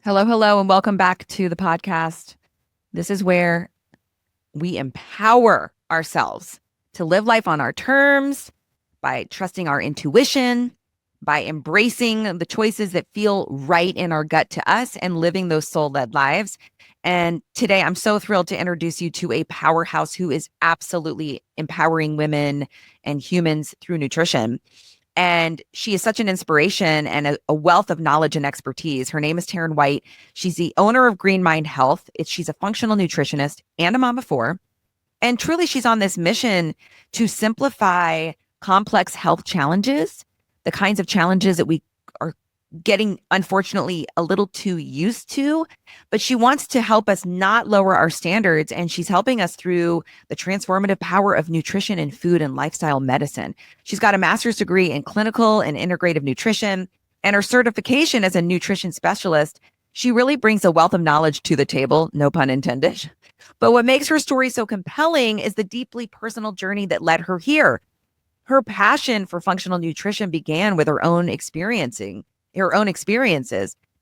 Hello, hello, and welcome back to the podcast. This is where we empower ourselves to live life on our terms by trusting our intuition, by embracing the choices that feel right in our gut to us and living those soul-led lives. And today I'm so thrilled to introduce you to a powerhouse who is absolutely empowering women and humans through nutrition. And she is such an inspiration and a wealth of knowledge and expertise. Her name is Taryn White. She's the owner of GreenMind Health. She's a functional nutritionist and a mom of four. And truly, she's on this mission to simplify complex health challenges, the kinds of challenges that we are getting, unfortunately, a little too used to. But she wants to help us not lower our standards. And she's helping us through the transformative power of nutrition and food and lifestyle medicine. She's got a master's degree in clinical and integrative nutrition and her certification as a nutrition specialist. She really brings a wealth of knowledge to the table, no pun intended. But what makes her story so compelling is the deeply personal journey that led her here. Her passion for functional nutrition began with her own experiences,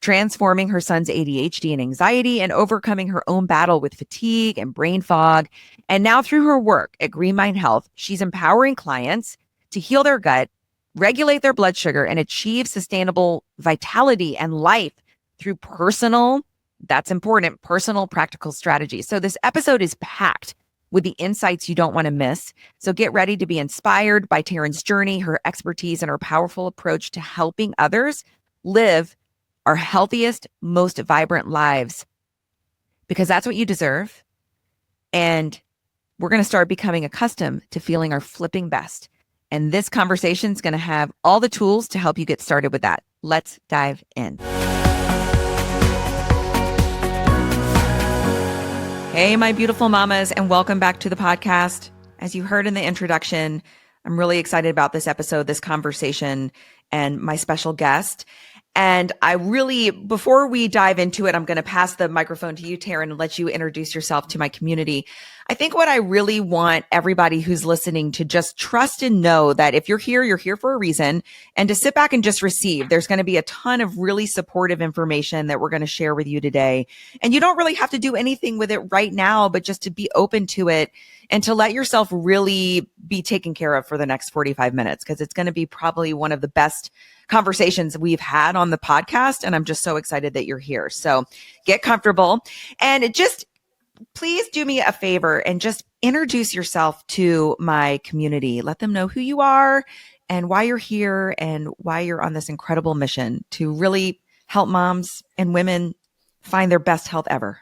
transforming her son's ADHD and anxiety and overcoming her own battle with fatigue and brain fog. And now through her work at GreenMind Health, she's empowering clients to heal their gut, regulate their blood sugar, and achieve sustainable vitality and life through that's important, personal practical strategies. So this episode is packed with the insights you don't want to miss. So get ready to be inspired by Taryn's journey, her expertise, and her powerful approach to helping others live our healthiest, most vibrant lives, because that's what you deserve. And we're going to start becoming accustomed to feeling our flipping best. And this conversation is going to have all the tools to help you get started with that. Let's dive in. Hey, my beautiful mamas, and welcome back to the podcast. As you heard in the introduction, I'm really excited about this episode, this conversation, and my special guest. And before we dive into it, I'm going to pass the microphone to you, Taryn, and let you introduce yourself to my community. I think what I really want everybody who's listening to just trust and know that if you're here for a reason, and to sit back and just receive. There's going to be a ton of really supportive information that we're going to share with you today. And you don't really have to do anything with it right now, but just to be open to it and to let yourself really be taken care of for the next 45 minutes, because it's going to be probably one of the best conversations we've had on the podcast. And I'm just so excited that you're here. So get comfortable and just please do me a favor and just introduce yourself to my community. Let them know who you are and why you're here and why you're on this incredible mission to really help moms and women find their best health ever.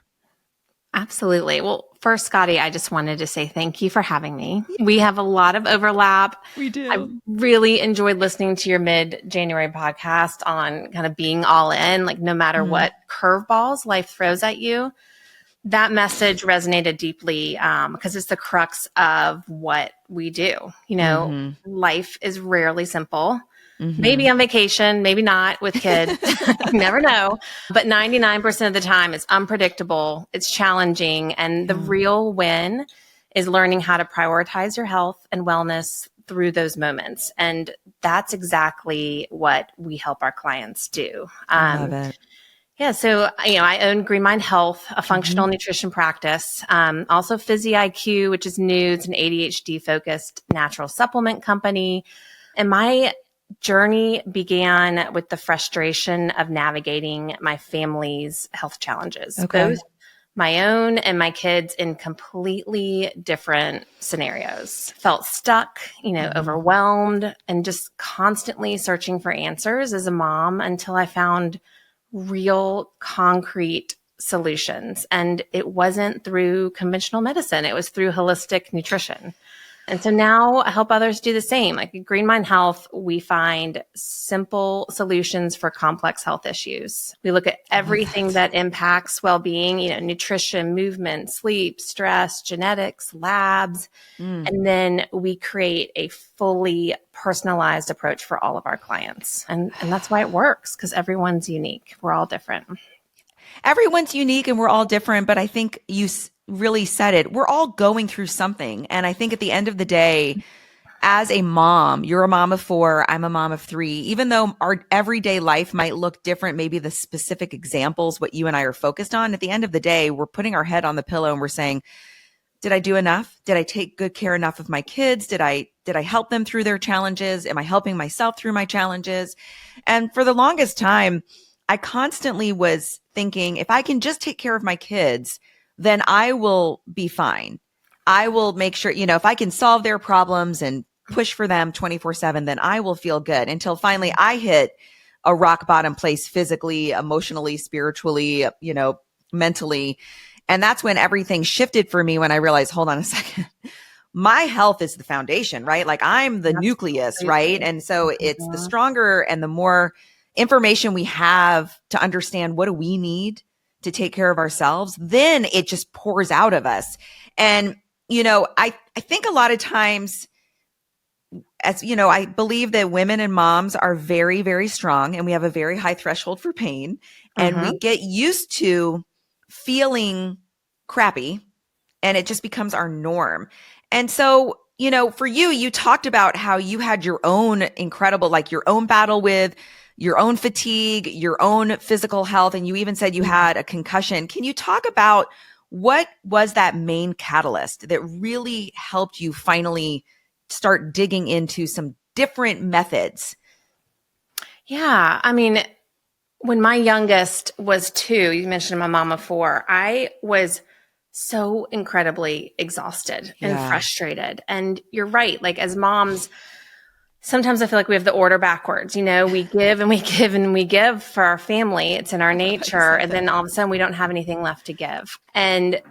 Absolutely. Well, first, Scotty, I just wanted to say thank you for having me. We have a lot of overlap. We do. I really enjoyed listening to your mid-January podcast on kind of being all in, like no matter what curveballs life throws at you. That message resonated deeply because it's the crux of what we do. You know, life is rarely simple. Maybe on vacation, maybe not with kids. You never know. But 99% of the time, it's unpredictable. It's challenging. And the real win is learning how to prioritize your health and wellness through those moments. And that's exactly what we help our clients do. I love it. Yeah. So, I own GreenMind Health, a functional nutrition practice. Also PhysiIQ, which is nudes and ADHD focused natural supplement company. And my journey began with the frustration of navigating my family's health challenges, both my own and my kids in completely different scenarios. Felt stuck, overwhelmed, and just constantly searching for answers as a mom until I found real concrete solutions. And it wasn't through conventional medicine. It was through holistic nutrition. And so now I help others do the same. Like at GreenMind Health, we find simple solutions for complex health issues. We look at everything that impacts well-being, nutrition, movement, sleep, stress, genetics, labs. And then we create a fully personalized approach for all of our clients. And that's why it works, because everyone's unique. We're all different. Everyone's unique and we're all different, but I think you really said it. We're all going through something. And I think at the end of the day, as a mom, you're a mom of 4, I'm a mom of 3, even though our everyday life might look different, maybe the specific examples, what you and I are focused on, at the end of the day, we're putting our head on the pillow and we're saying, did I do enough? Did I take good care enough of my kids? Did I help them through their challenges? Am I helping myself through my challenges? And for the longest time, I constantly was thinking, if I can just take care of my kids, then I will be fine. I will make sure, if I can solve their problems and push for them 24/7, then I will feel good, until finally I hit a rock bottom place physically, emotionally, spiritually, mentally. And that's when everything shifted for me, when I realized, hold on a second, my health is the foundation, right? Like I'm the nucleus, right? And so it's the stronger and the more information we have to understand what do we need to take care of ourselves, then it just pours out of us. And, I think a lot of times, as you know, I believe that women and moms are very, very strong, and we have a very high threshold for pain, and we get used to feeling crappy, and it just becomes our norm. And so, for you talked about how you had your own incredible, like your own battle with your own fatigue, your own physical health, and you even said you had a concussion. Can you talk about what was that main catalyst that really helped you finally start digging into some different methods? Yeah. I mean, when my youngest was 2, you mentioned my mom of 4, I was so incredibly exhausted and frustrated. And you're right. Like as moms, sometimes I feel like we have the order backwards. We give and we give and we give for our family. It's in our nature. And then all of a sudden we don't have anything left to give. And,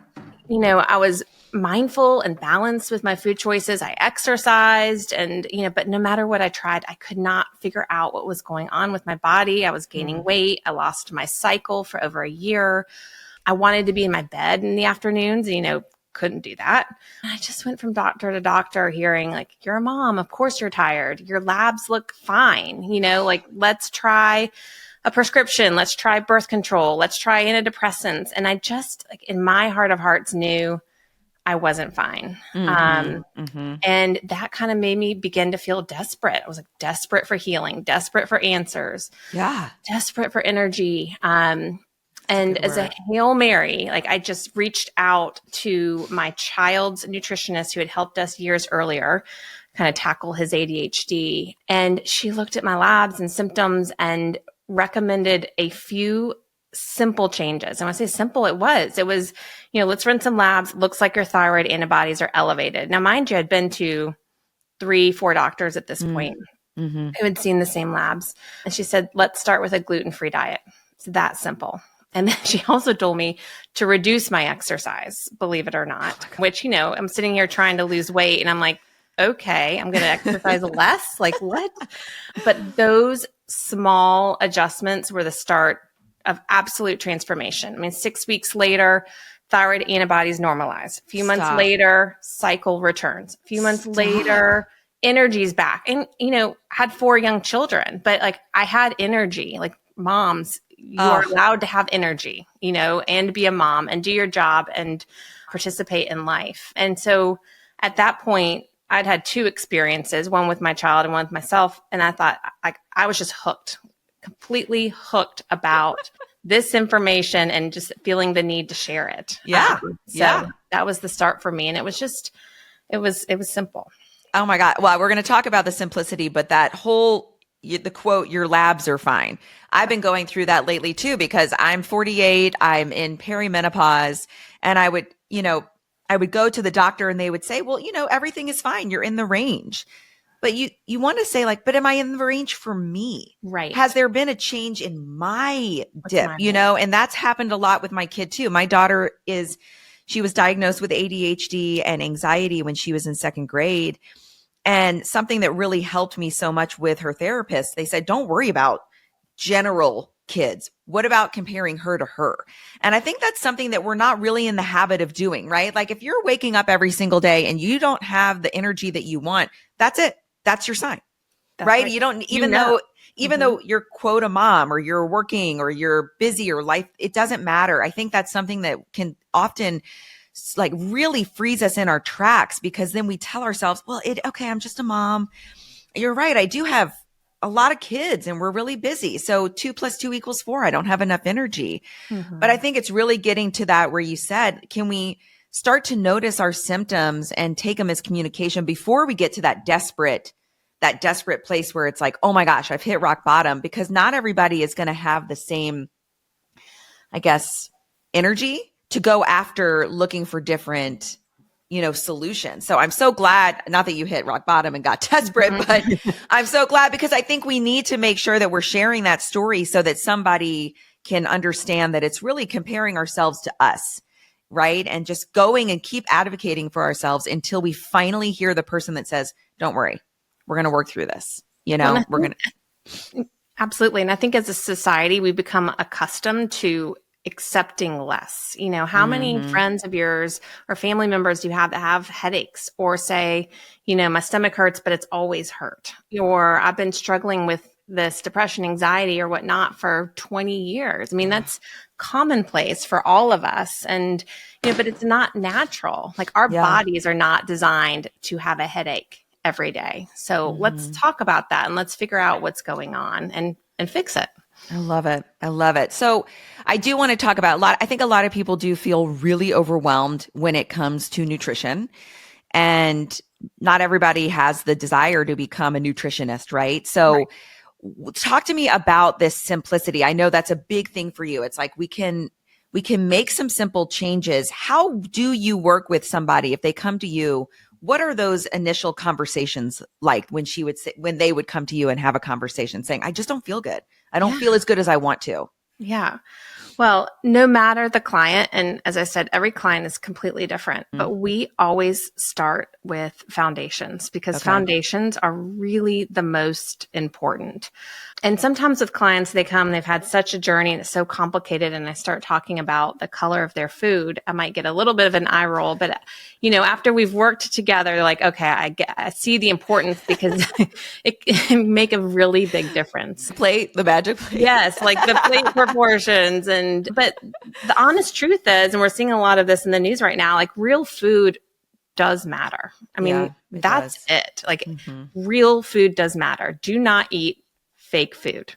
I was mindful and balanced with my food choices. I exercised and, but no matter what I tried, I could not figure out what was going on with my body. I was gaining weight. I lost my cycle for over a year. I wanted to be in my bed in the afternoons, couldn't do that. And I just went from doctor to doctor hearing like, you're a mom. Of course you're tired. Your labs look fine. Like let's try a prescription. Let's try birth control. Let's try antidepressants. And I just like in my heart of hearts knew I wasn't fine. And that kind of made me begin to feel desperate. I was like desperate for healing, desperate for answers. Yeah. Desperate for energy. And as a Hail Mary, like I just reached out to my child's nutritionist who had helped us years earlier kind of tackle his ADHD. And she looked at my labs and symptoms and recommended a few simple changes. And when I say simple, it was, let's run some labs. Looks like your thyroid antibodies are elevated. Now, mind you, I'd been to 3-4 doctors at this point who had seen the same labs. And she said, let's start with a gluten-free diet. It's that simple. And then she also told me to reduce my exercise, believe it or not, which, I'm sitting here trying to lose weight and I'm like, okay, I'm going to exercise less. Like what? But those small adjustments were the start of absolute transformation. I mean, 6 weeks later, thyroid antibodies normalize. A few months later, cycle returns. A few months later, energy's back. And, had 4 young children, but like I had energy. Like moms, you are allowed to have energy, and be a mom and do your job and participate in life. And so at that point, I'd had 2 experiences, one with my child and one with myself. And I thought I was just hooked, completely hooked about this information and just feeling the need to share it. So that was the start for me. And it was simple. Oh my God. Well, we're going to talk about the simplicity, but that whole, the quote, your labs are fine. I've been going through that lately too, because I'm 48, I'm in perimenopause, and I would go to the doctor and they would say, well, everything is fine. You're in the range. But you want to say like, but am I in the range for me? Right. Has there been a change in my dip, and that's happened a lot with my kid too. My daughter she was diagnosed with ADHD and anxiety when she was in 2nd grade. And something that really helped me so much with her therapist, they said, don't worry about general kids. What about comparing her to her? And I think that's something that we're not really in the habit of doing, right? Like if you're waking up every single day and you don't have the energy that you want, that's it. That's your sign, right? You don't, even though you're quote a mom or you're working or you're busy or life, it doesn't matter. I think that's something that can often like really freeze us in our tracks, because then we tell ourselves, well, okay, I'm just a mom. You're right. I do have a lot of kids and we're really busy. So 2 + 2 = 4. I don't have enough energy. But I think it's really getting to that where you said, can we start to notice our symptoms and take them as communication before we get to that desperate place where it's like, oh my gosh, I've hit rock bottom, because not everybody is going to have the same, I guess, energy to go after looking for different, solutions. So I'm so glad, not that you hit rock bottom and got desperate, but I'm so glad, because I think we need to make sure that we're sharing that story so that somebody can understand that it's really comparing ourselves to us, right? And just going and keep advocating for ourselves until we finally hear the person that says, don't worry, we're going to work through this. Well, We're going to. Absolutely. And I think as a society, we've become accustomed to accepting less. How many friends of yours or family members do you have that have headaches, or say, my stomach hurts, but it's always hurt, or I've been struggling with this depression, anxiety, or whatnot for 20 years. I mean, that's commonplace for all of us. And, but it's not natural. Like our bodies are not designed to have a headache every day. So let's talk about that and let's figure out what's going on and fix it. I love it. I love it. So I do want to talk about I think a lot of people do feel really overwhelmed when it comes to nutrition, and not everybody has the desire to become a nutritionist, right? So talk to me about this simplicity. I know that's a big thing for you. It's like we can make some simple changes. How do you work with somebody if they come to you? What are those initial conversations like when they would come to you and have a conversation saying, I just don't feel good. I don't feel as good as I want to. Yeah. Well, no matter the client, and as I said, every client is completely different, but we always start with foundations, because foundations are really the most important. And sometimes with clients, they've had such a journey and it's so complicated, and I start talking about the color of their food, I might get a little bit of an eye roll, but after we've worked together, they're like, okay, I see the importance, because it can make a really big difference. The magic plate. Yes, like the plate proportions. But the honest truth is, and we're seeing a lot of this in the news right now, like real food does matter. I mean, that's it. Like real food does matter. Do not eat fake food.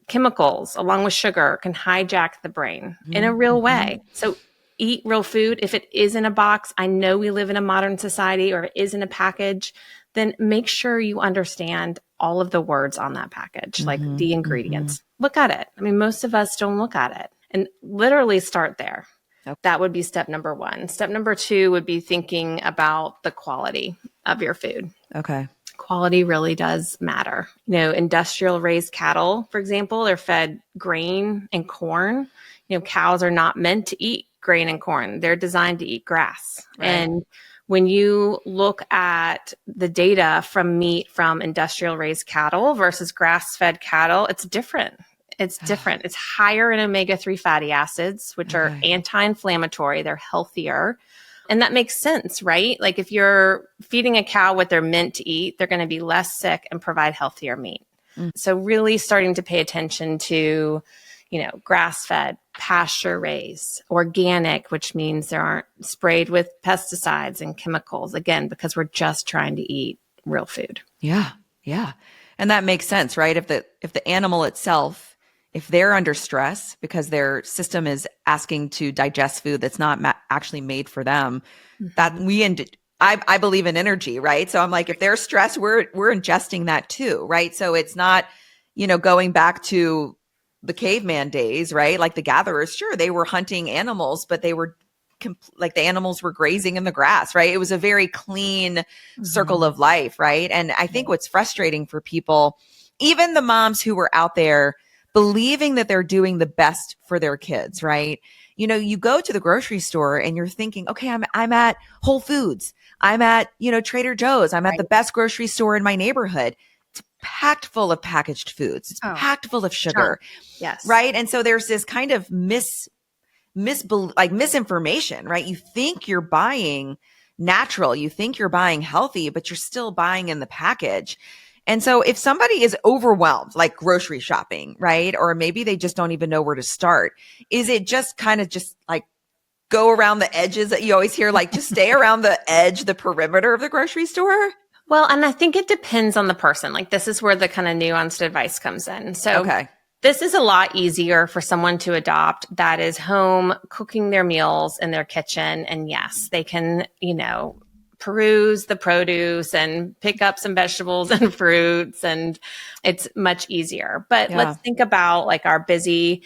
Chemicals along with sugar can hijack the brain in a real way. So eat real food. If it is in a box, I know we live in a modern society, or it is in a package, then make sure you understand all of the words on that package, like the ingredients. Look at it. I mean, most of us don't look at it, and literally start there. Okay. That would be step number 1. Step number 2 would be thinking about the quality of your food. Okay. Quality really does matter. Industrial raised cattle, for example, they're fed grain and corn. Cows are not meant to eat grain and corn. They're designed to eat grass. Right. And when you look at the data from meat from industrial raised cattle versus grass-fed cattle, it's different. It's different. It's higher in omega-3 fatty acids, which are anti-inflammatory. They're healthier. And that makes sense, right? Like if you're feeding a cow what they're meant to eat, they're going to be less sick and provide healthier meat. So really starting to pay attention to, grass-fed, pasture-raised, organic, which means they aren't sprayed with pesticides and chemicals, again, because we're just trying to eat real food. Yeah. Yeah. And that makes sense, right? If the animal itself, if they're under stress because their system is asking to digest food that's not actually made for them, that I believe in energy, right? So I'm like, if they're stressed, we're ingesting that too, right? So it's not, going back to the caveman days, right? Like the gatherers, sure, they were hunting animals, but they were like the animals were grazing in the grass, right? It was a very clean circle of life, right? And I think what's frustrating for people, even the moms who were out there believing that they're doing the best for their kids, right? You go to the grocery store and you're thinking, okay, I'm at Whole Foods. I'm at, Trader Joe's. I'm at the best grocery store in my neighborhood. It's packed full of packaged foods. It's packed full of sugar. Yes. Right. And so there's this kind of misinformation, right? You think you're buying natural, you think you're buying healthy, but you're still buying in the package. And so if somebody is overwhelmed, like grocery shopping, right? Or maybe they just don't even know where to start. Is it just kind of just like go around the edges that you always hear, like just stay around the edge, the perimeter of the grocery store? Well, and I think it depends on the person. Like this is where the kind of nuanced advice comes in. So Okay. this is a lot easier for someone to adopt that is home cooking their meals in their kitchen. And yes, they can, peruse the produce and pick up some vegetables and fruits, and it's much easier. But let's think about like our busy,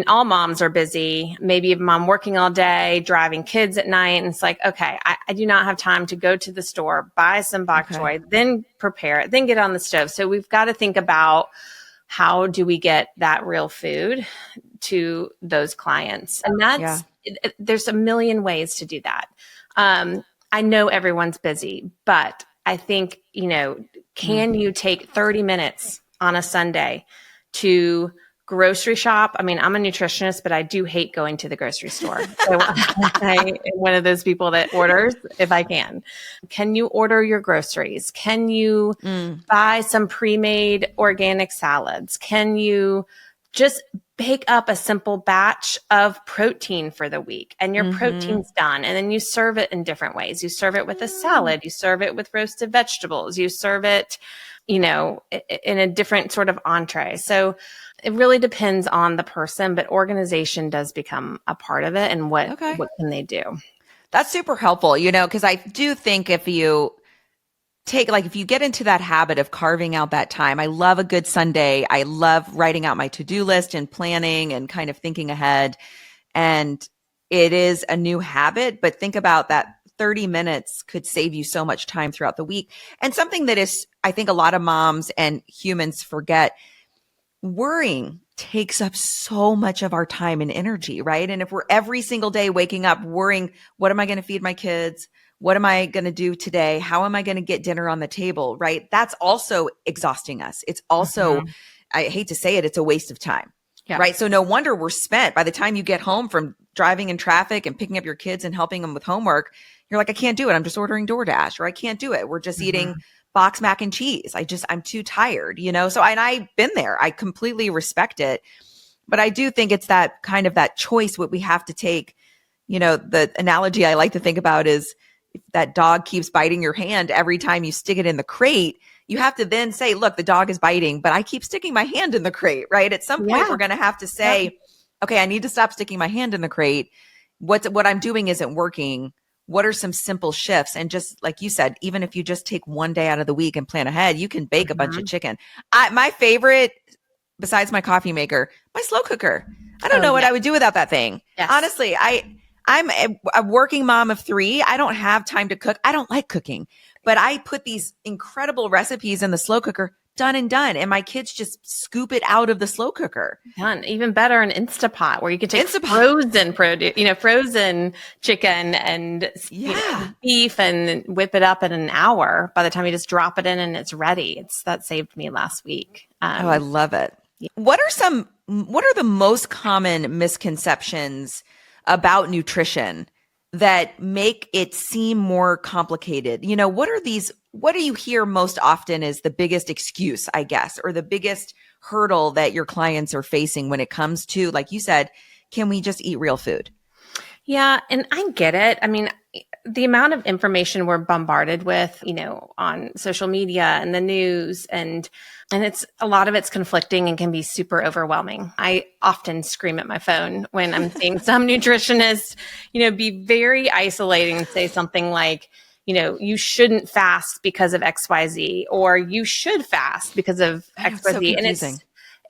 all moms are busy. Maybe a mom working all day, driving kids at night. And it's like, okay, I do not have time to go to the store, buy some bok choy, then prepare it, then get on the stove. So we've got to think about how do we get that real food to those clients? And that's, there's a million ways to do that. I know everyone's busy, but I think, can you take 30 minutes on a Sunday to grocery shop? I'm a nutritionist, but I do hate going to the grocery store. So I am one of those people that orders if I can. Can you order your groceries? Can you buy some pre-made organic salads? Can you just bake up a simple batch of protein for the week and your protein's done? And then you serve it in different ways. You serve it with a salad. You serve it with roasted vegetables. You serve it, in a different sort of entree. So it really depends on the person, but organization does become a part of it. And what can they do? That's super helpful, because I do think if you if you get into that habit of carving out that time, I love a good Sunday. I love writing out my to-do list and planning and kind of thinking ahead. And it is a new habit, but think about that 30 minutes could save you so much time throughout the week. And something that is, I think a lot of moms and humans forget, worrying takes up so much of our time and energy, right? And if we're every single day waking up worrying, what am I going to feed my kids? What am I going to do today? How am I going to get dinner on the table, right? That's also exhausting us. It's also, I hate to say it, it's a waste of time, right? So no wonder we're spent by the time you get home from driving in traffic and picking up your kids and helping them with homework. You're like, I can't do it. I'm just ordering DoorDash, or I can't do it. We're just eating box mac and cheese. I'm too tired, So, and I've been there. I completely respect it. But I do think it's that kind of that choice what we have to take. The analogy I like to think about is if that dog keeps biting your hand every time you stick it in the crate, you have to then say, look, the dog is biting, but I keep sticking my hand in the crate, right? At some point, we're going to have to say, okay, I need to stop sticking my hand in the crate. What I'm doing isn't working. What are some simple shifts? And just like you said, even if you just take one day out of the week and plan ahead, you can bake a bunch of chicken. My favorite, besides my coffee maker, my slow cooker. I don't know what I would do without that thing. Yes. Honestly, I'm a working mom of 3. I don't have time to cook. I don't like cooking, but I put these incredible recipes in the slow cooker, done and done. And my kids just scoop it out of the slow cooker. Done. Even better, an Instapot where you can take frozen produce, frozen chicken and beef and whip it up in an hour. By the time you just drop it in and it's ready. That saved me last week. I love it. Yeah. What are the most common misconceptions about nutrition that make it seem more complicated? What do you hear most often is the biggest excuse, I guess, or the biggest hurdle that your clients are facing when it comes to, like you said, can we just eat real food? Yeah. And I get it. The amount of information we're bombarded with, on social media and the news, and it's a lot of it's conflicting and can be super overwhelming. I often scream at my phone when I'm seeing some nutritionists, be very isolating and say something like, you shouldn't fast because of XYZ, or you should fast because of XYZ. So confusing.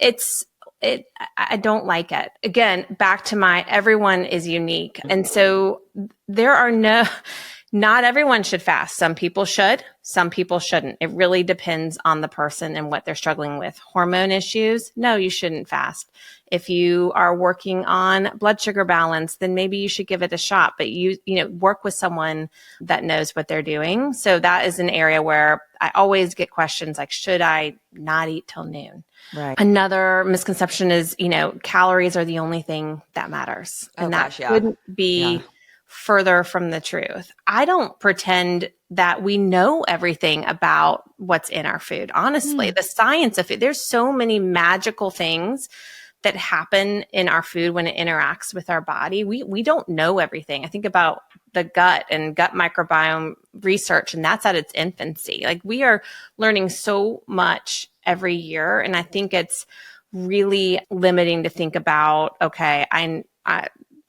And I don't like it. Again, back to everyone is unique. And so not everyone should fast. Some people should, some people shouldn't. It really depends on the person and what they're struggling with. Hormone issues, no, you shouldn't fast. If you are working on blood sugar balance, then maybe you should give it a shot, but you work with someone that knows what they're doing. So that is an area where I always get questions like, should I not eat till noon? Right. Another misconception is, calories are the only thing that matters. And that couldn't be further from the truth. I don't pretend that we know everything about what's in our food. Honestly, the science of it, there's so many magical things that happen in our food when it interacts with our body. We don't know everything. I think about the gut and gut microbiome research, and that's at its infancy. Like, we are learning so much every year. And I think it's really limiting to think about, okay,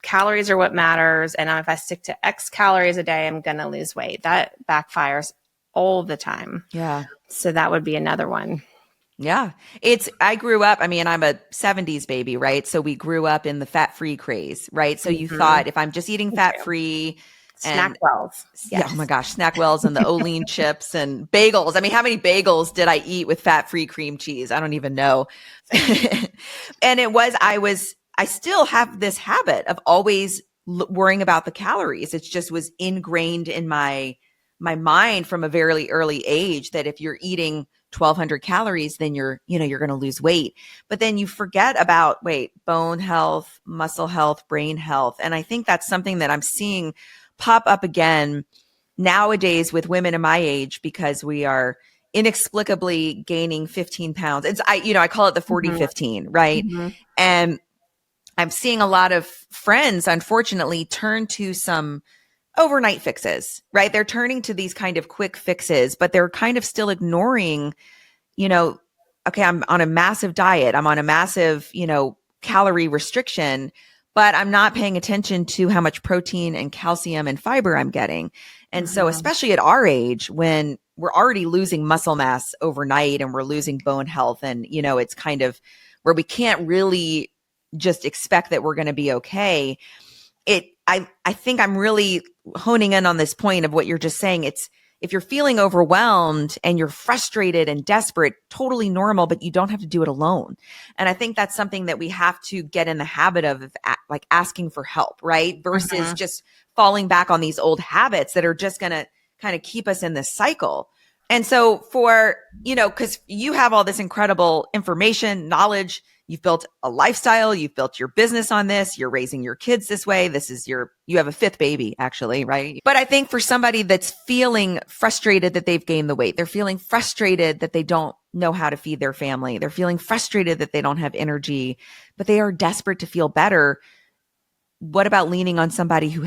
calories are what matters. And if I stick to X calories a day, I'm going to lose weight. That backfires all the time. Yeah. So that would be another one. Yeah. I grew up, I mean, I'm a 70s baby, right? So we grew up in the fat-free craze, right? So you thought, if I'm just eating fat-free and Snackwells. yeah, oh my gosh, Snackwells and the Olean chips and bagels. I mean, how many bagels did I eat with fat-free cream cheese? I don't even know. And I still have this habit of always worrying about the calories. It just was ingrained in my mind from a very early age that if you're eating 1,200 calories, then you're going to lose weight. But then you forget about, bone health, muscle health, brain health. And I think that's something that I'm seeing pop up again nowadays with women in my age, because we are inexplicably gaining 15 pounds. I call it the 40-15, right? Mm-hmm. And I'm seeing a lot of friends, unfortunately, turn to some overnight fixes, right? They're turning to these kind of quick fixes, but they're kind of still ignoring, okay, I'm on a massive diet. I'm on a massive, calorie restriction, but I'm not paying attention to how much protein and calcium and fiber I'm getting. And so especially at our age, when we're already losing muscle mass overnight and we're losing bone health, and, it's kind of where we can't really just expect that we're going to be okay. I think I'm really honing in on this point of what you're just saying. It's, if you're feeling overwhelmed and you're frustrated and desperate, totally normal, but you don't have to do it alone. And I think that's something that we have to get in the habit of, like, asking for help, right? Versus just falling back on these old habits that are just going to kind of keep us in this cycle. And so because you have all this incredible information, knowledge, you've built a lifestyle, you've built your business on this, you're raising your kids this way. You have a fifth baby, actually, right? But I think for somebody that's feeling frustrated that they've gained the weight, they're feeling frustrated that they don't know how to feed their family, they're feeling frustrated that they don't have energy, but they are desperate to feel better. What about leaning on somebody who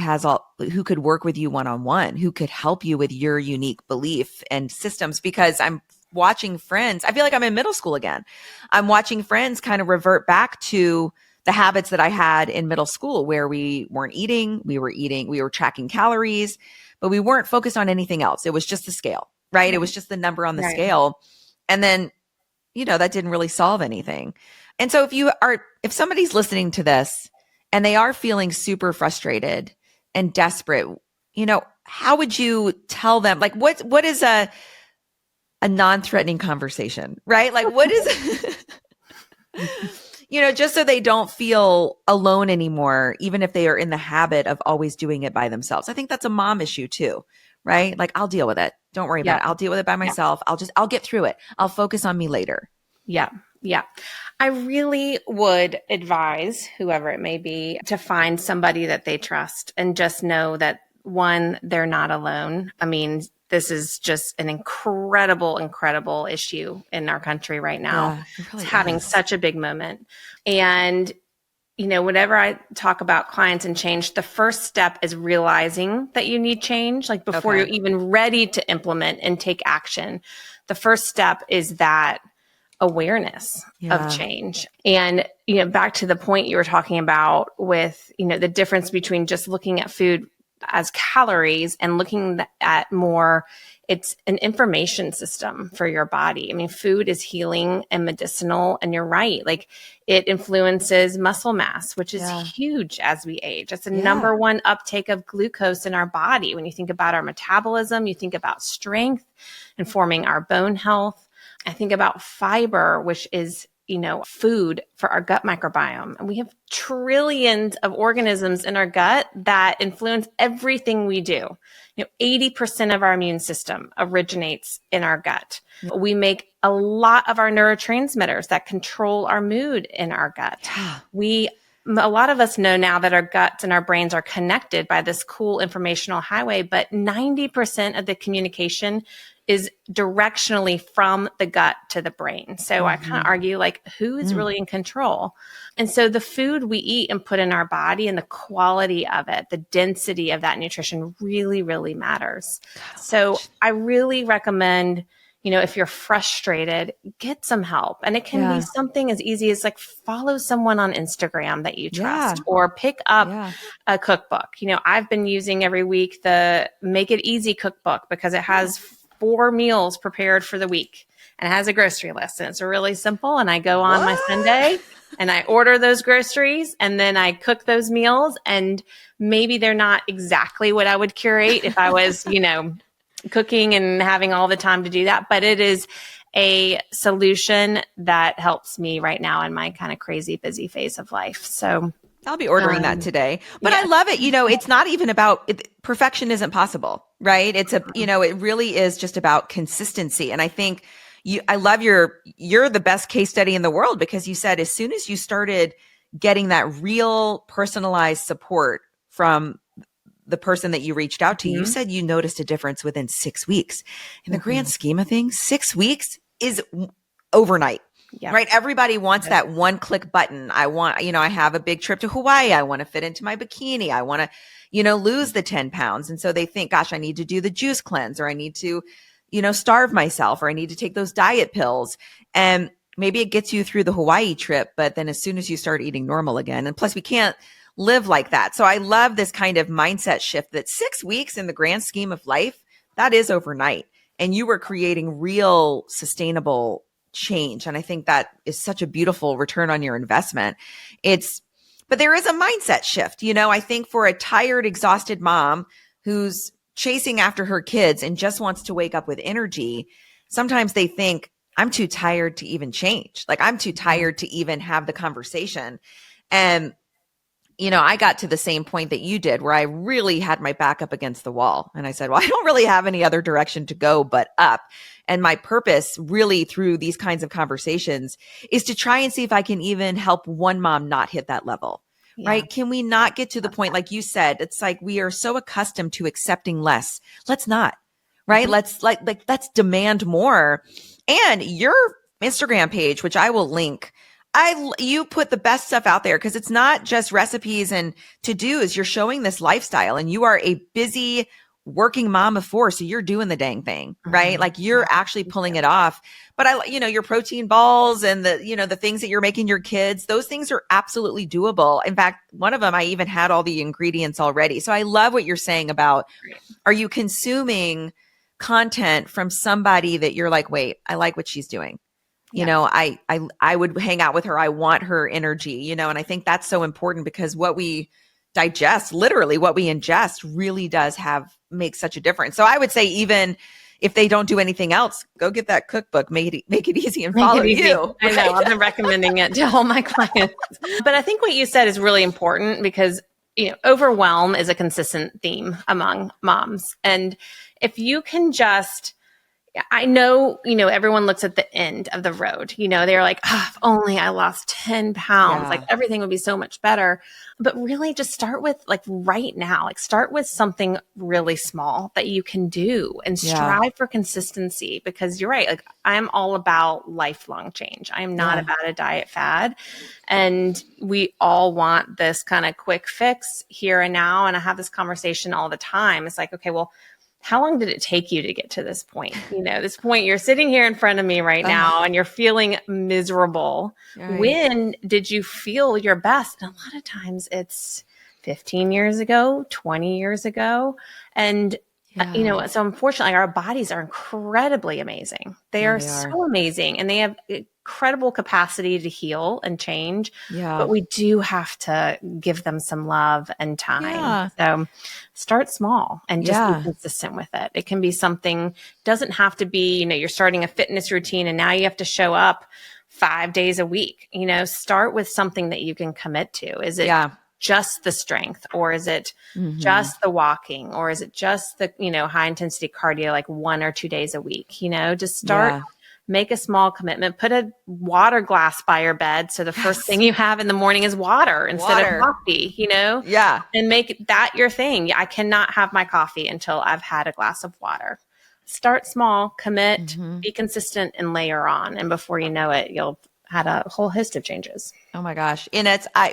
could work with you one-on-one, who could help you with your unique belief and systems? Because I'm watching friends, I feel like I'm in middle school again. I'm watching friends kind of revert back to the habits that I had in middle school, where we weren't eating, we were tracking calories, but we weren't focused on anything else. It was just the scale, right? It was just the number on the scale. And then, that didn't really solve anything. And so if somebody's listening to this and they are feeling super frustrated and desperate, how would you tell them, like, what is a non-threatening conversation, right? Like, what is, just so they don't feel alone anymore, even if they are in the habit of always doing it by themselves. I think that's a mom issue too, right? Like, I'll deal with it. Don't worry about it. I'll deal with it by myself. I'll get through it. I'll focus on me later. Yeah. Yeah. I really would advise whoever it may be to find somebody that they trust, and just know that, one, they're not alone. I mean, this is just an incredible, incredible issue in our country right now. Yeah, it really it's having is. such a big moment. And, whenever I talk about clients and change, the first step is realizing that you need change. Like, before you're even ready to implement and take action, the first step is that awareness of change. And, back to the point you were talking about with, the difference between just looking at food as calories and looking at more, it's an information system for your body. I mean, food is healing and medicinal, and you're right. Like, it influences muscle mass, which is huge as we age. It's the number one uptake of glucose in our body. When you think about our metabolism, you think about strength and forming our bone health. I think about fiber, which is, food for our gut microbiome. And we have trillions of organisms in our gut that influence everything we do. 80% of our immune system originates in our gut. We make a lot of our neurotransmitters that control our mood in our gut. A lot of us know now that our guts and our brains are connected by this cool informational highway, but 90% of the communication is directionally from the gut to the brain. So I kind of argue like, who is really in control? And so the food we eat and put in our body and the quality of it, the density of that nutrition really, really matters. So I really recommend, if you're frustrated, get some help. And it can be something as easy as like follow someone on Instagram that you trust or pick up a cookbook. I've been using every week the Make It Easy cookbook because it has 4 meals prepared for the week and it has a grocery list and it's really simple. And I go on my Sunday and I order those groceries and then I cook those meals, and maybe they're not exactly what I would curate if I was, cooking and having all the time to do that. But it is a solution that helps me right now in my kind of crazy busy phase of life. So I'll be ordering that today. But I love it. It's not even about perfection isn't possible, right? It's it really is just about consistency. And I think I love you're the best case study in the world, because you said as soon as you started getting that real personalized support from the person that you reached out to, you said you noticed a difference within 6 weeks. In the grand scheme of things, 6 weeks is overnight. Yeah. Right. Everybody wants that one click button. I want, I have a big trip to Hawaii. I want to fit into my bikini. I want to, lose the 10 pounds. And so they think, gosh, I need to do the juice cleanse, or I need to, starve myself, or I need to take those diet pills. And maybe it gets you through the Hawaii trip. But then as soon as you start eating normal again, and plus we can't live like that. So I love this kind of mindset shift that 6 weeks in the grand scheme of life, that is overnight. And you were creating real sustainable change. And I think that is such a beautiful return on your investment. But there is a mindset shift. I think for a tired, exhausted mom who's chasing after her kids and just wants to wake up with energy, sometimes they think, I'm too tired to even change. Like, I'm too tired to even have the conversation. And I got to the same point that you did, where I really had my back up against the wall. And I said, well, I don't really have any other direction to go but up. And my purpose really through these kinds of conversations is to try and see if I can even help one mom not hit that level, right? Can we not get to the point, like you said, it's like we are so accustomed to accepting less. Let's not, right? Let's let's demand more. And your Instagram page, which I will link, you put the best stuff out there, because it's not just recipes and to-dos. You're showing this lifestyle, and you are a busy working mom of 4. So you're doing the dang thing, right? Like you're actually pulling it off. But your protein balls and the things that you're making your kids, those things are absolutely doable. In fact, one of them, I even had all the ingredients already. So I love what you're saying about, are you consuming content from somebody that you're like, wait, I like what she's doing. I would hang out with her. I want her energy, and I think that's so important, because what we digest, literally what we ingest, really does make such a difference. So I would say, even if they don't do anything else, go get that cookbook, make it easy, and follow you. I know. I've been recommending it to all my clients. But I think what you said is really important, because, overwhelm is a consistent theme among moms. And if you can just, I know, everyone looks at the end of the road. They're like, if only I lost 10 pounds, like everything would be so much better. But really just start with right now, start with something really small that you can do and strive for consistency, because you're right. I'm all about lifelong change. I'm not about a diet fad. And we all want this kind of quick fix here and now. And I have this conversation all the time. It's like, okay, well, how long did it take you to get to this point? This point, you're sitting here in front of me right now and you're feeling miserable. Right. When did you feel your best? And a lot of times it's 15 years ago, 20 years ago. And, so unfortunately, our bodies are incredibly amazing. They are so amazing, and they have incredible capacity to heal and change. Yeah. But we do have to give them some love and time. Yeah. So start small and just be consistent with it. It can be something, doesn't have to be, you're starting a fitness routine and now you have to show up 5 days a week. Start with something that you can commit to. Is it just the strength, or is it just the walking, or is it just the, high intensity cardio, like 1 or 2 days a week? Just start, make a small commitment, put a water glass by your bed. So the first thing you have in the morning is water instead of coffee, and make that your thing. I cannot have my coffee until I've had a glass of water. start small, commit, Mm-hmm. be consistent, and layer on. And before you know it, you'll had a whole host of changes. Oh my gosh. And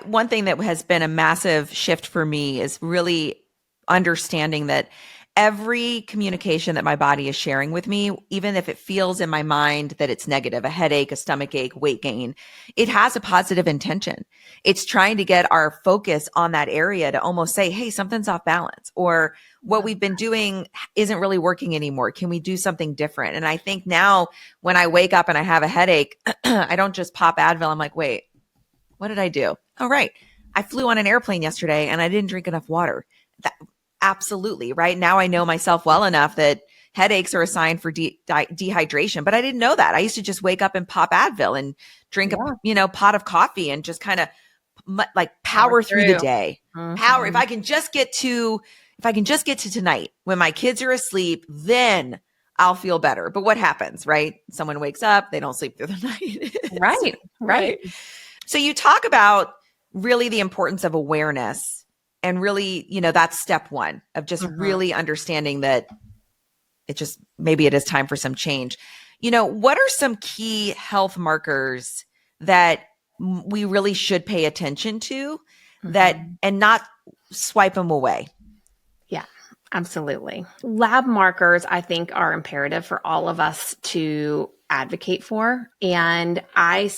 one thing that has been a massive shift for me is really understanding that every communication that my body is sharing with me, even if it feels in my mind that it's negative, a headache, a stomach ache, weight gain, it has a positive intention. It's trying to get our focus on that area to almost say, hey, something's off balance, or what we've been doing isn't really working anymore. Can we do something different? And I think now when I wake up and I have a headache, I don't just pop Advil. I'm like, wait, what did I do? Oh, right. I flew on an airplane yesterday and I didn't drink enough water. Absolutely. Right now I know myself well enough that headaches are a sign for dehydration, but I didn't know that. I used to just wake up and pop Advil and drink a pot of coffee and just kind of like power through the day. Power. If I can just get to tonight when my kids are asleep, then I'll feel better. But what happens, right? Someone wakes up, they don't sleep through the night. Right. So you talk about really the importance of awareness, and really, that's step one of just really understanding that maybe it is time for some change. What are some key health markers that we really should pay attention to and not swipe them away? Yeah, absolutely. Lab markers, I think, are imperative for all of us to advocate for. And I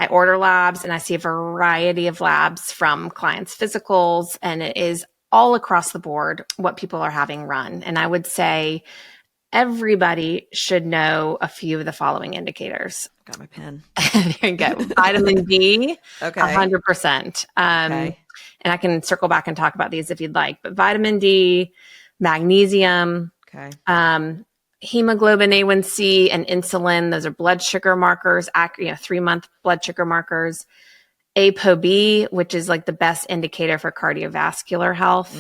order labs and I see a variety of labs from clients' physicals, and it is all across the board what people are having run. And I would say everybody should know a few of the following indicators. Got my pen. There you go. Vitamin D, Okay. 100%. And I can circle back and talk about these if you'd like, but vitamin D, magnesium, hemoglobin A1C, and insulin. Those are blood sugar markers, 3-month blood sugar markers. ApoB, which is like the best indicator for cardiovascular health.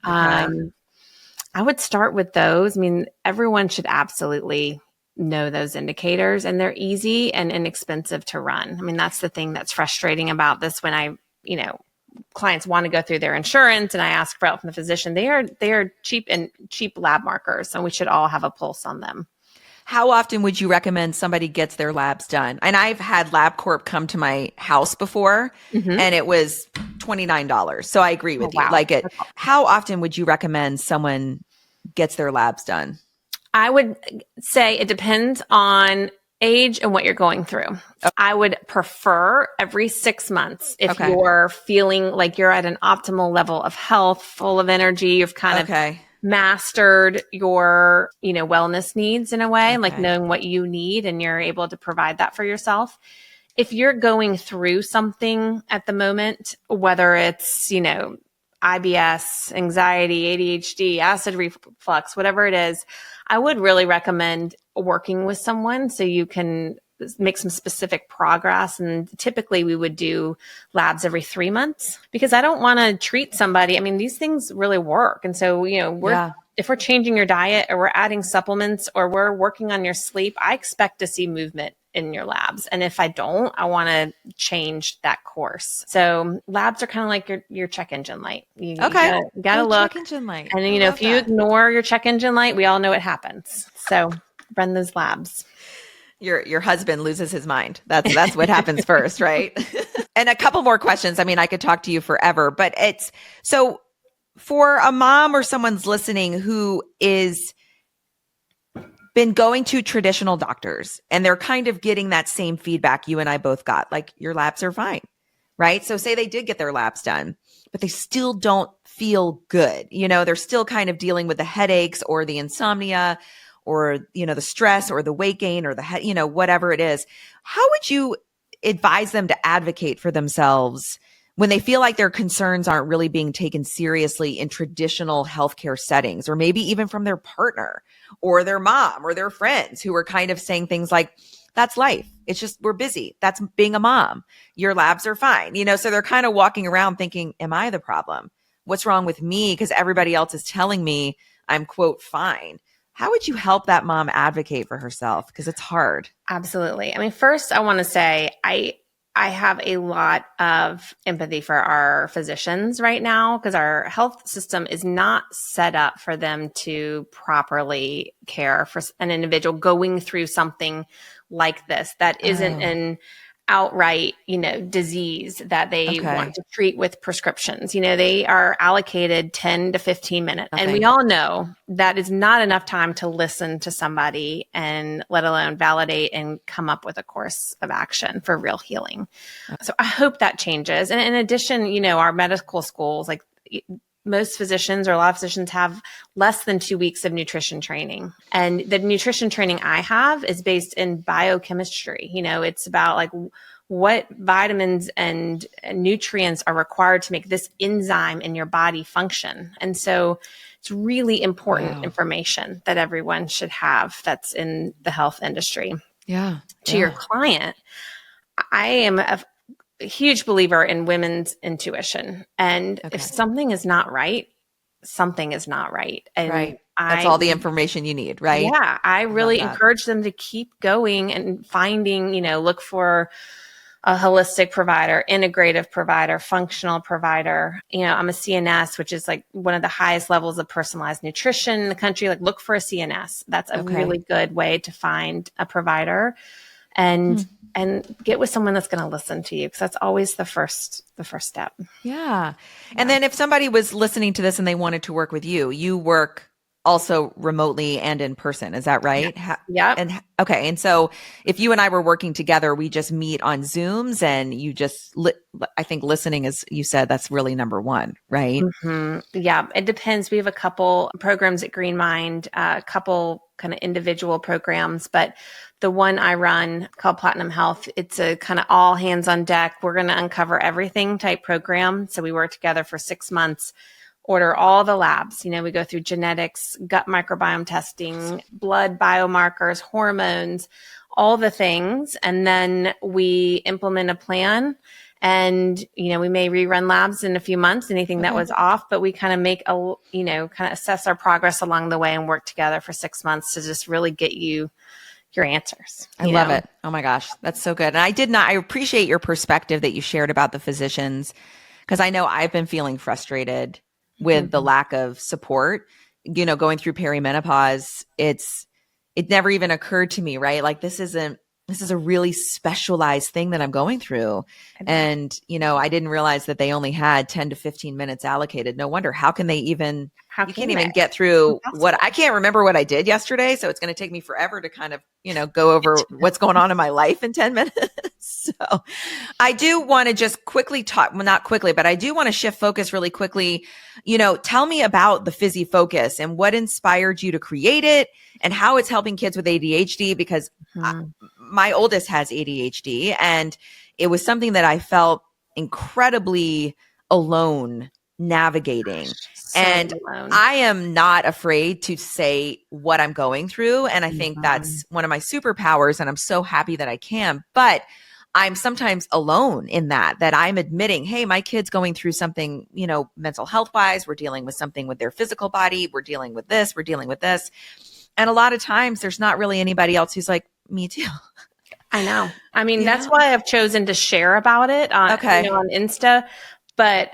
I would start with those. I mean, everyone should absolutely know those indicators, and they're easy and inexpensive to run. I mean, that's the thing that's frustrating about this when clients want to go through their insurance and I ask for help from the physician. They are cheap lab markers, and we should all have a pulse on them. How often would you recommend somebody gets their labs done? And I've had LabCorp come to my house before, and it was $29. So I agree with you. Wow. Like it. How often would you recommend someone gets their labs done? I would say it depends on age and what you're going through. Okay. I would prefer every 6 months if you're feeling like you're at an optimal level of health, full of energy, you've kind of mastered your, wellness needs in a way, like knowing what you need and you're able to provide that for yourself. If you're going through something at the moment, whether it's, IBS, anxiety, ADHD, acid reflux, whatever it is, I would really recommend working with someone so you can make some specific progress. And typically we would do labs every 3 months because I don't want to treat somebody. I mean, these things really work. And so, if we're changing your diet or we're adding supplements or we're working on your sleep, I expect to see movement in your labs. And if I don't, I want to change that course. So labs are kind of like your check engine light. You gotta look. Check engine light. And then, if you ignore your check engine light, we all know what happens. So run those labs. Your husband loses his mind. That's what happens first, right? And a couple more questions. I mean, I could talk to you forever, but it's so for a mom or someone's listening who is been going to traditional doctors and they're kind of getting that same feedback you and I both got, like your labs are fine, right? So say they did get their labs done, but they still don't feel good. They're still kind of dealing with the headaches or the insomnia or, the stress or the weight gain or the, whatever it is. How would you advise them to advocate for themselves when they feel like their concerns aren't really being taken seriously in traditional healthcare settings, or maybe even from their partner or their mom or their friends who are kind of saying things like, that's life. It's just, we're busy. That's being a mom. Your labs are fine. So they're kind of walking around thinking, am I the problem? What's wrong with me? Because everybody else is telling me I'm, quote, fine. How would you help that mom advocate for herself? Because it's hard. Absolutely. I mean, first I want to say I have a lot of empathy for our physicians right now because our health system is not set up for them to properly care for an individual going through something like this that isn't an outright, disease that they want to treat with prescriptions. They are allocated 10 to 15 minutes. And we all know that is not enough time to listen to somebody and let alone validate and come up with a course of action for real healing. So I hope that changes. And in addition, our medical schools, like most physicians or a lot of physicians have less than 2 weeks of nutrition training. And the nutrition training I have is based in biochemistry. It's about like what vitamins and nutrients are required to make this enzyme in your body function. And so it's really important information that everyone should have that's in the health industry. Yeah. To your client, I am a huge believer in women's intuition. And if something is not right, something is not right. And that's all the information you need, right? Yeah. I really encourage them to keep going and finding, look for a holistic provider, integrative provider, functional provider. I'm a CNS, which is like one of the highest levels of personalized nutrition in the country. Like look for a CNS. That's a really good way to find a provider and get with someone that's going to listen to you. Cause that's always the first step. Yeah. And then if somebody was listening to this and they wanted to work with you, you work also remotely and in person. Is that right? Yeah. And okay. And so if you and I were working together, we just meet on Zooms and you just, I think listening is, you said that's really number one, right? Mm-hmm. Yeah. It depends. We have a couple programs at GreenMind, a couple kind of individual programs, but the one I run called Platinum Health, it's a kind of all hands on deck. We're going to uncover everything type program. So we work together for 6 months. Order all the labs. We go through genetics, gut microbiome testing, blood biomarkers, hormones, all the things. And then we implement a plan. And, we may rerun labs in a few months, anything that was off, but we kind of make kind of assess our progress along the way and work together for 6 months to just really get you your answers. I love it. Oh my gosh. That's so good. And I appreciate your perspective that you shared about the physicians, because I know I've been feeling frustrated with the lack of support, going through perimenopause. It never even occurred to me, right? Like this is a really specialized thing that I'm going through. And, I didn't realize that they only had 10 to 15 minutes allocated. No wonder. How can they even, you can't even get through I can't remember what I did yesterday. So it's going to take me forever to kind of, go over what's going on in my life in 10 minutes. So I do want to just quickly talk, well, not quickly, but I do want to shift focus really quickly. Tell me about the Fizzy Focus and what inspired you to create it and how it's helping kids with ADHD, because my oldest has ADHD and it was something that I felt incredibly alone navigating. I am not afraid to say what I'm going through. And I think that's one of my superpowers. And I'm so happy that I can, but I'm sometimes alone in that I'm admitting, hey, my kid's going through something, mental health wise. We're dealing with something with their physical body. We're dealing with this. We're dealing with this. And a lot of times there's not really anybody else who's like, me too. I know. I mean, that's why I've chosen to share about it on Insta, but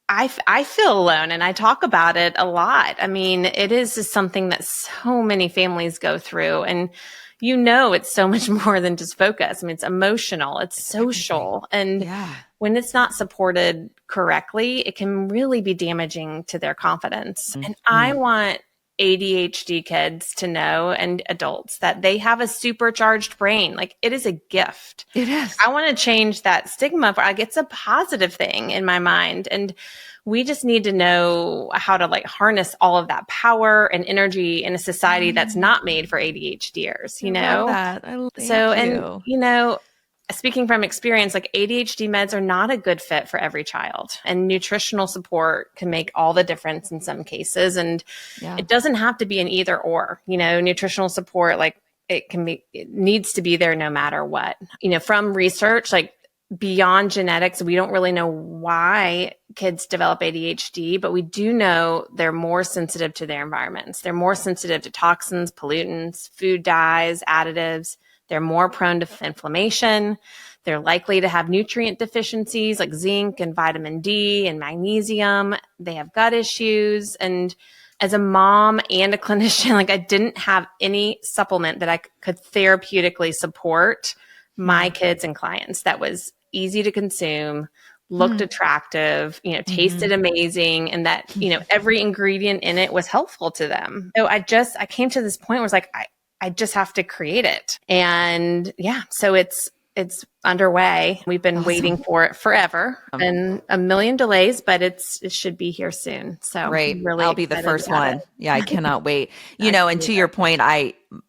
I feel alone and I talk about it a lot. I mean, it is just something that so many families go through, and it's so much more than just focus. I mean, it's emotional, it's social. And when it's not supported correctly, it can really be damaging to their confidence. And I want ADHD kids to know, and adults, that they have a supercharged brain. Like, it is a gift. It is. I want to change that stigma. Like, it's a positive thing in my mind. And we just need to know how to harness all of that power and energy in a society that's not made for ADHDers, I love that. Speaking from experience, ADHD meds are not a good fit for every child, and nutritional support can make all the difference in some cases. And it doesn't have to be an either or, nutritional support, it needs to be there no matter what. From research, beyond genetics, we don't really know why kids develop ADHD, but we do know they're more sensitive to their environments. They're more sensitive to toxins, pollutants, food dyes, additives. They're more prone to inflammation. They're likely to have nutrient deficiencies like zinc and vitamin D and magnesium. They have gut issues. And as a mom and a clinician, like I didn't have any supplement that I could therapeutically support my kids and clients that was easy to consume, looked attractive, tasted amazing, and that, every ingredient in it was helpful to them. So I came to this point where it's like, I just have to create it. And so it's underway. We've been waiting for it forever. Been a million delays, but it should be here soon. So Right. really I'll be the first one. Yeah, I cannot wait. And to your point,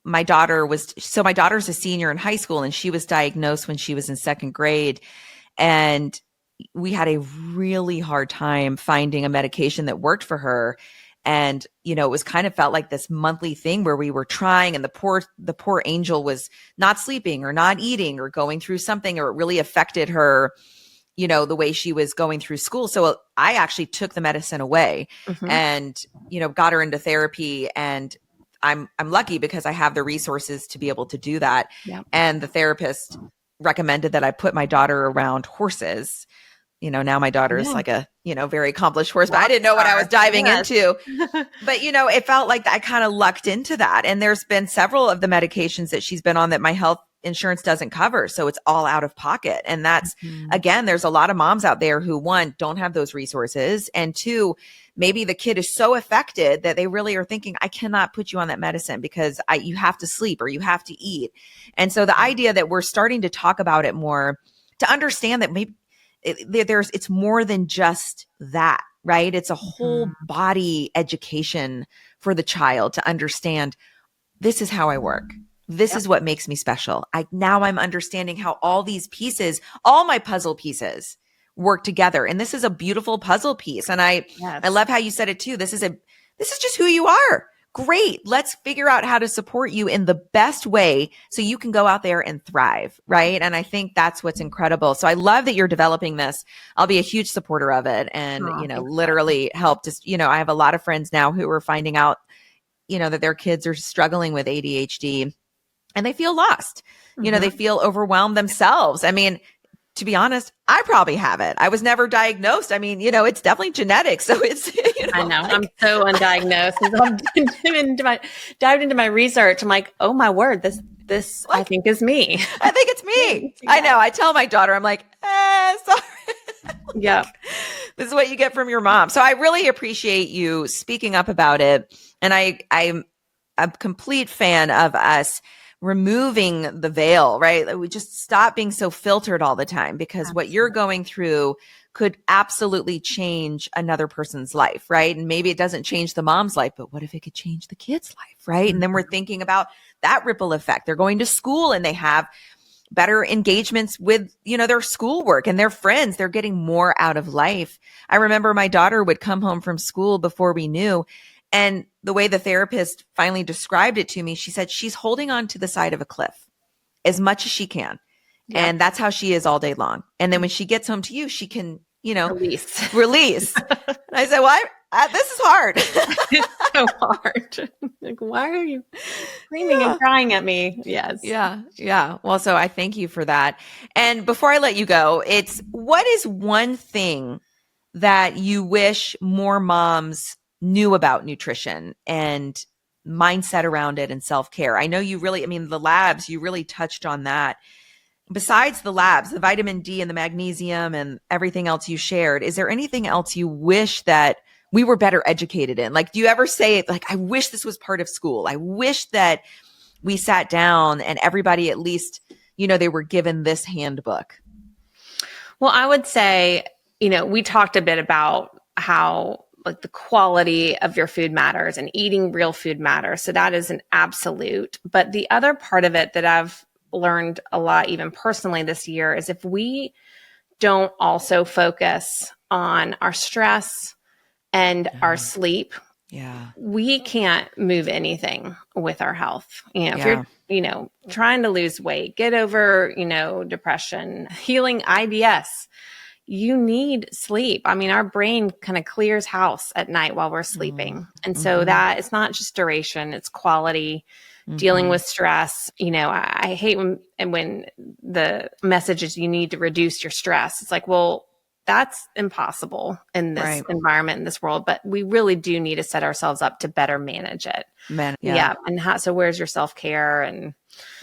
my daughter's a senior in high school, and she was diagnosed when she was in second grade. And we had a really hard time finding a medication that worked for her. And, it was kind of felt like this monthly thing where we were trying, and the poor angel was not sleeping or not eating or going through something, or it really affected her, the way she was going through school. So I actually took the medicine away and, got her into therapy. And I'm lucky because I have the resources to be able to do that. Yep. And the therapist recommended that I put my daughter around horses. Now my daughter is like a, very accomplished horse, but I didn't know what I was diving into. But, it felt like I kind of lucked into that. And there's been several of the medications that she's been on that my health insurance doesn't cover. So it's all out of pocket. And that's, again, there's a lot of moms out there who, one, don't have those resources. And two, maybe the kid is so affected that they really are thinking, I cannot put you on that medicine because you have to sleep or you have to eat. And so the idea that we're starting to talk about it more, to understand that maybe it's more than just that, right? It's a whole body education for the child to understand, this is how I work. This is what makes me special. Now I'm understanding how all these pieces, all my puzzle pieces work together. And this is a beautiful puzzle piece. And I love how you said it too. This is just who you are. Great. Let's figure out how to support you in the best way so you can go out there and thrive. Right. And I think that's what's incredible. So I love that you're developing this. I'll be a huge supporter of it and, literally help just, I have a lot of friends now who are finding out, that their kids are struggling with ADHD and they feel lost. They feel overwhelmed themselves. I mean, to be honest, I probably have it. I was never diagnosed. I mean, it's definitely genetic. So it's, I know. I'm so undiagnosed. I've dived into my research. I'm like, oh my word, this I think is me. I think it's me. I know. I tell my daughter, I'm like, sorry. Yeah. This is what you get from your mom. So I really appreciate you speaking up about it. And I'm a complete fan of us removing the veil, right? We just stop being so filtered all the time, because what you're going through could absolutely change another person's life, right? And maybe it doesn't change the mom's life, but what if it could change the kid's life, right? And then we're thinking about that ripple effect. They're going to school and they have better engagements with, their schoolwork and their friends. They're getting more out of life. I remember my daughter would come home from school before we knew, and the way the therapist finally described it to me, she said she's holding on to the side of a cliff as much as she can. Yep. And that's how she is all day long. And then when she gets home to you, she can, release. And I said, well, this is hard. It's so hard. Like, why are you screaming and crying at me? Yes. Yeah. Yeah. Well, so I thank you for that. And before I let you go, what is one thing that you wish more moms knew about nutrition and mindset around it and self-care? I know the labs, you really touched on that. Besides the labs, the vitamin D and the magnesium and everything else you shared, is there anything else you wish that we were better educated in? Like, do you ever say, like, I wish this was part of school? I wish that we sat down and everybody at least, they were given this handbook. Well, I would say, we talked a bit about how like the quality of your food matters and eating real food matters. So that is an absolute. But the other part of it that I've learned a lot, even personally this year, is if we don't also focus on our stress and our sleep, we can't move anything with our health. If you're, trying to lose weight, get over, depression, healing IBS, you need sleep. I mean, our brain kind of clears house at night while we're sleeping. And so that it's not just duration, it's quality. dealing Mhm. with stress. I hate when the message is you need to reduce your stress. It's like, well, that's impossible in this Right. environment, in this world, but we really do need to set ourselves up to better manage it. Man, yeah. Yeah. And so where's your self-care and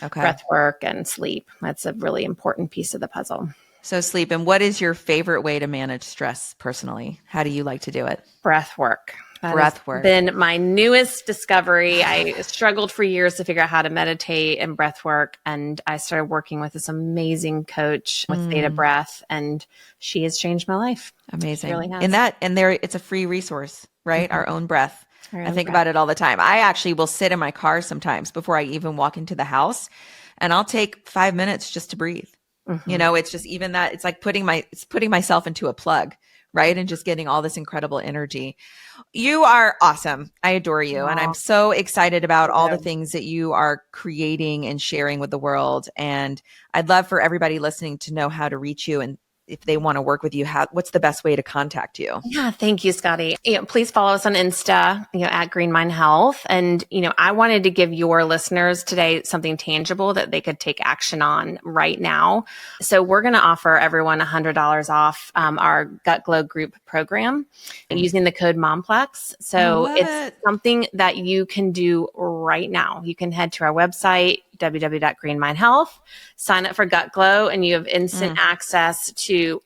Okay. breath work and sleep? That's a really important piece of the puzzle. So sleep. And what is your favorite way to manage stress personally? How do you like to do it? Breath work. That has Breath work. been my newest discovery. I struggled for years to figure out how to meditate and breath work. And I started working with this amazing coach with Theta Breath, and she has changed my life. Amazing. She really has. And there, it's a free resource, right? Our own breath. Our I own think breath. about it all the time. I actually will sit in my car sometimes before I even walk into the house, and I'll take 5 minutes just to breathe. It's just even that it's like putting myself into a plug, right? And just getting all this incredible energy. You are awesome. I adore you. And I'm so excited about all the things that you are creating and sharing with the world. And I'd love for everybody listening to know how to reach you, and if they want to work with you, what's the best way to contact you? Yeah, thank you, Scotty. Please follow us on Insta, at GreenMind Health. And, I wanted to give your listeners today something tangible that they could take action on right now. So we're going to offer everyone $100 off our Gut Glow group program using the code MOMPLEX. So it's something that you can do right now. You can head to our website, www.greenmindhealth, sign up for Gut Glow, and you have instant access to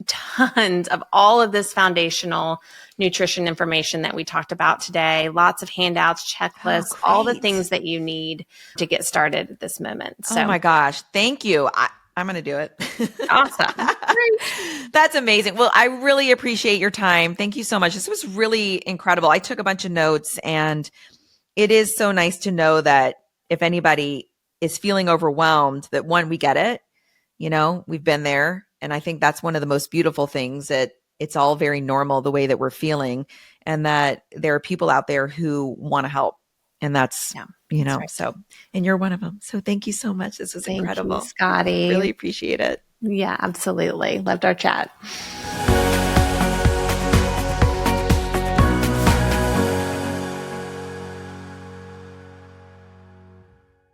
tons of all of this foundational nutrition information that we talked about today. Lots of handouts, checklists, all the things that you need to get started at this moment. So, oh my gosh, thank you. I'm going to do it. Awesome. That's amazing. Well, I really appreciate your time. Thank you so much. This was really incredible. I took a bunch of notes, and it is so nice to know that if anybody is feeling overwhelmed, that one, we get it. We've been there. And I think that's one of the most beautiful things, that it's all very normal the way that we're feeling, and that there are people out there who want to help. And that's, right. So, and you're one of them. So thank you so much. This was incredible. Thank you, Scotty. Really appreciate it. Yeah, absolutely. Loved our chat.